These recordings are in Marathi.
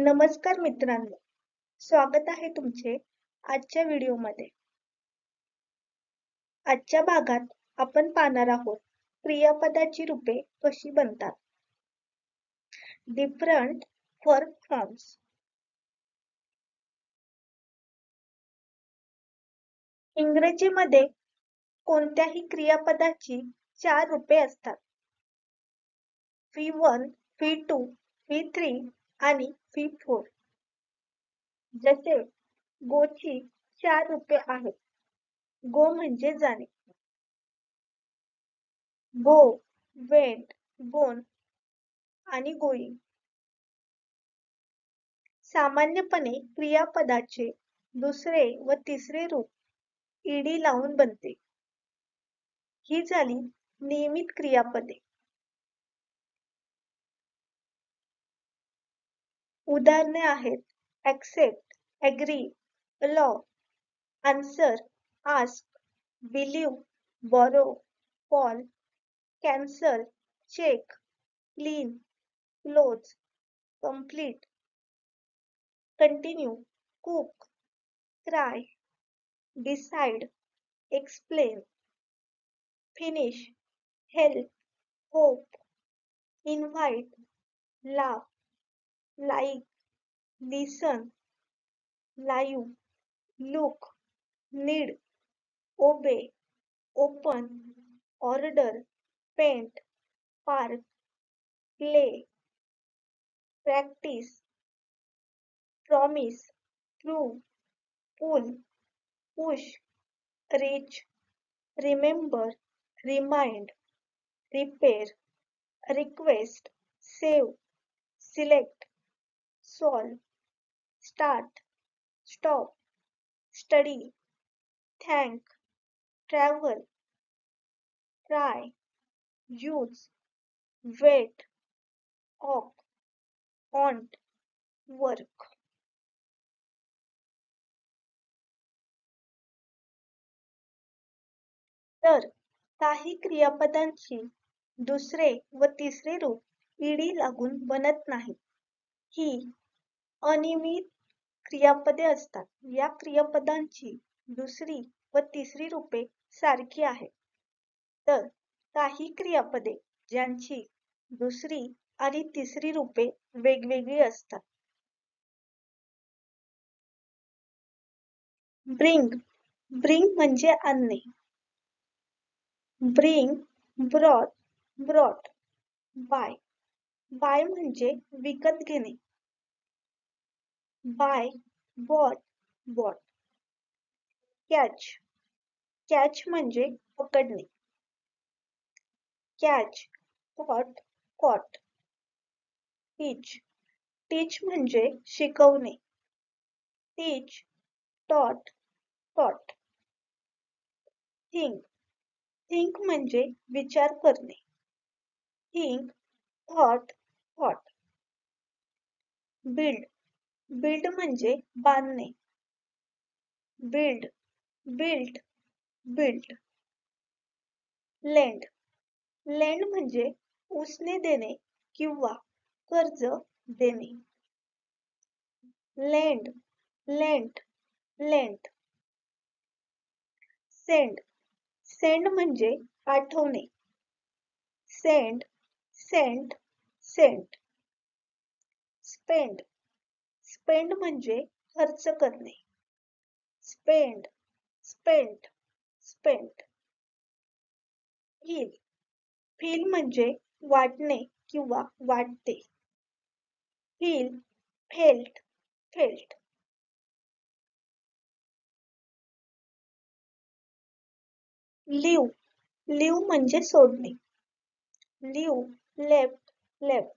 नमस्कार मित्रांनो, स्वागत आहे तुमचे आजच्या व्हिडिओमध्ये. आजच्या भागात आपण पाहणार आहोत क्रियापदाची रूपे कशी बनतात. Different verb forms. इंग्रजीमध्ये कोणत्याही क्रियापदाची 4 रूपे असतात. V1, V2, V3 आणि V4. जसे गोची 4 रूपे आहेत. गो म्हणजे जाणे. गो, वेंट, गोन आणि गोईंग. सामान्यपणे क्रियापदाचे दुसरे व तिसरे रूप ईडी लावून बनते. ही झाली नियमित क्रियापदे. उदाहरणे आहेत accept, agree, allow, answer, ask, believe, borrow, fall, cancel, check, clean, close, complete, continue, cook, cry, decide, explain, finish, help, hope, invite, laugh, like, listen, live, look, need, obey, open, order, paint, park, play, practice, promise, prove, pull, push, reach, remember, remind, repair, request, save, select, solve, start, stop, study, thank, travel, try, use, wait, opt, want, work. तर काही क्रियापदांची दुसरे व तिसरे रूप ईडी लागून बनत नाही. ही अनियमित क्रियापदे असतात. या क्रियापदांची दुसरी व तिसरी रूपे सारखी आहेत. तर काही क्रियापदे ज्यांची दुसरी आणि तिसरी रूपे वेगवेगळी असतात. ब्रिंग, ब्रिंग म्हणजे आणणे. Bring, brought, brought. Buy, buy म्हणजे विकत घेणे. Buy, bought, bought. Catch, catch म्हणजे पकडणे. Catch, caught, caught. Teach, teach म्हणजे शिकवणे. टीच, टॉट, टॉट. थिंक, थिंक म्हणजे विचार करणे. Think, thought, thought. Build, build म्हणजे बांधणे. Build, built, built. Lend, lend म्हणजे उसने देणे किंवा कर्ज देणे. Lend, lent, lent. Send, send म्हणजे पाठवणे. Send, sent, sent. Spend, spend म्हणजे खर्च करणे. Spend, spent, spent. Feel, feel म्हणजे वाटणे किंवा वाटते. Feel, felt, felt. Leave, leave म्हणजे सोडणे. Leave, left, left.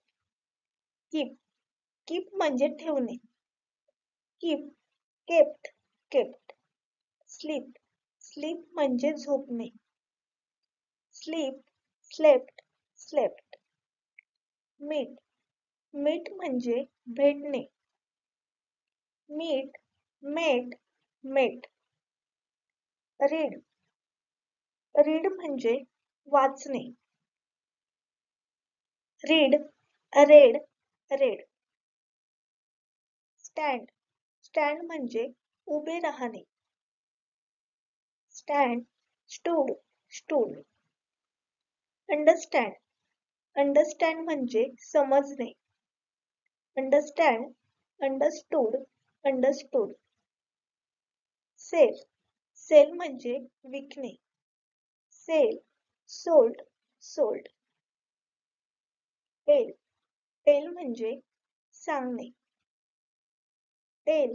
Keep, keep म्हणजे ठेवणे. Keep, kept, kept. Sleep, sleep म्हणजे झोपणे. Sleep, slept, slept. Meet, meet म्हणजे भेटणे. Meet, met, met. Read, read म्हणजे वाचणे. Read, read, read. Stand stand म्हणजे उभे राहणे. Stand stood stood. Understand understand म्हणजे समजणे. Understand understood understood. Sell sell म्हणजे विकणे. Sell sold sold. Tell tell म्हणजे सांगणे. Tell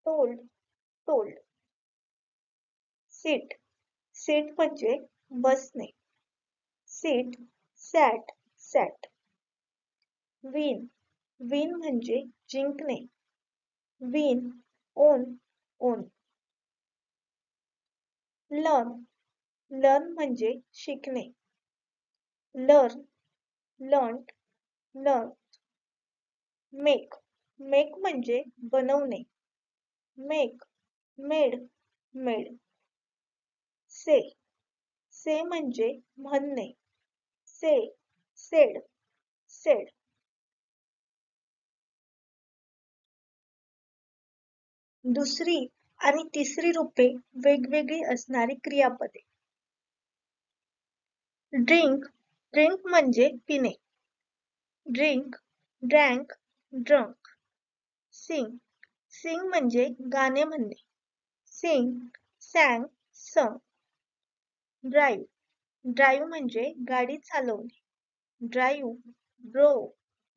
told told. Sit sit म्हणजे बसणे. Sit sat sat. Win win म्हणजे जिंकणे. Win won won. Learn learn म्हणजे शिकणे. Learn learned learn. Make make म्हणजे बनवणे. Make made made. से से म्हणजे म्हणणे. से सेड सेड. दुसरी आणि तिसरी रूपे वेगवेगळी असणारी क्रियापदे. ड्रिंक ड्रिंक म्हणजे पिणे. Drink drank drunk. Sing sing म्हणजे गाणे म्हणणे. Sing sang sung. Drive drive म्हणजे गाडी चालवणे. Drive drove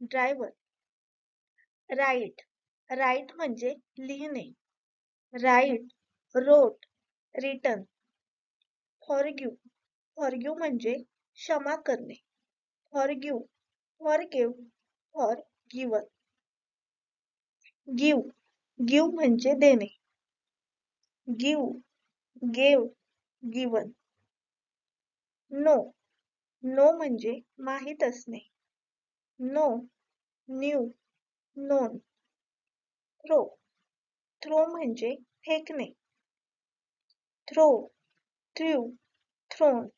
driver. Write write म्हणजे लिहिणे. Write wrote written. Forgive forgive म्हणजे क्षमा करणे. Forgive forgive forgiven. Give give म्हणजे देणे. Give gave given. Know know म्हणजे माहित असणे. Know knew known. Throw throw म्हणजे फेकणे. Throw threw thrown.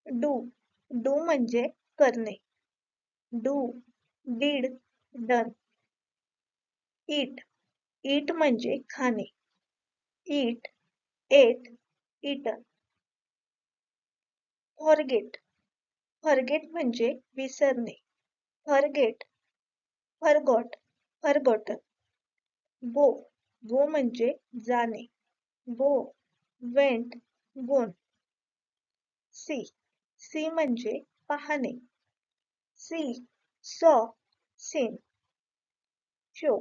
Do do म्हणजे करणे. Do did done. ईट ईट म्हणजे खाणे. Eat ate eaten. Forget forget म्हणजे विसरणे. Forget forgot forgotten. Go go म्हणजे जाणे. Go went gone. See see म्हणजे पाहणे. See saw seen. Show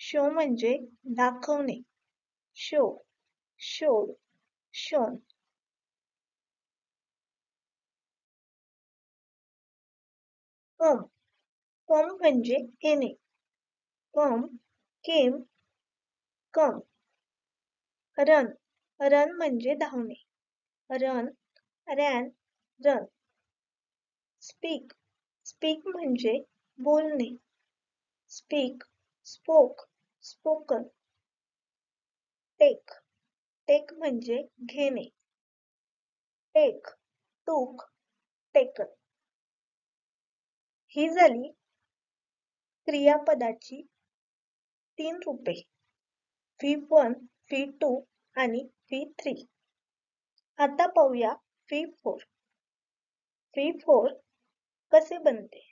show म्हणजे दाखवणे. Show showed shown. Come come म्हणजे येणे. Come came come. Run run म्हणजे धावणे. Run ran run. Speak speak म्हणजे बोलणे. Speak spoke spoken. Take take म्हणजे घेणे. टेक टूक टेकन. ही झाली क्रियापदाची 3 रूपे. V1 V2 आणि V3. आता पाहूया V4. V4 कसे बनते.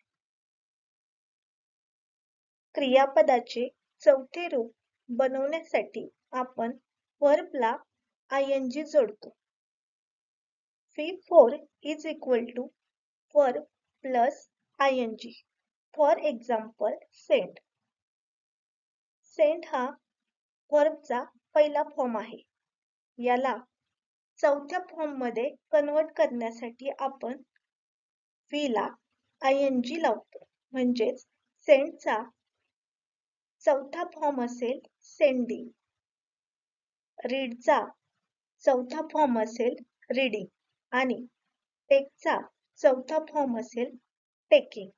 क्रियापदाचे चौथे रूप बनवण्यासाठी आपण वर्बला ing जोडतो. V4 is equal to verb plus ing. For example, send. Send हा वर्बचा पहिला फॉर्म आहे. याला चौथ्या फॉर्म मध्ये कन्वर्ट करण्यासाठी आपण V ला ing लावतो. म्हणजेच सेंडचा चौथा फॉर्म असेल सेंडिंग. रीडचा चौथा फॉर्म असेल रीडिंग आणि टेकचा चौथा फॉर्म असेल टेकिंग.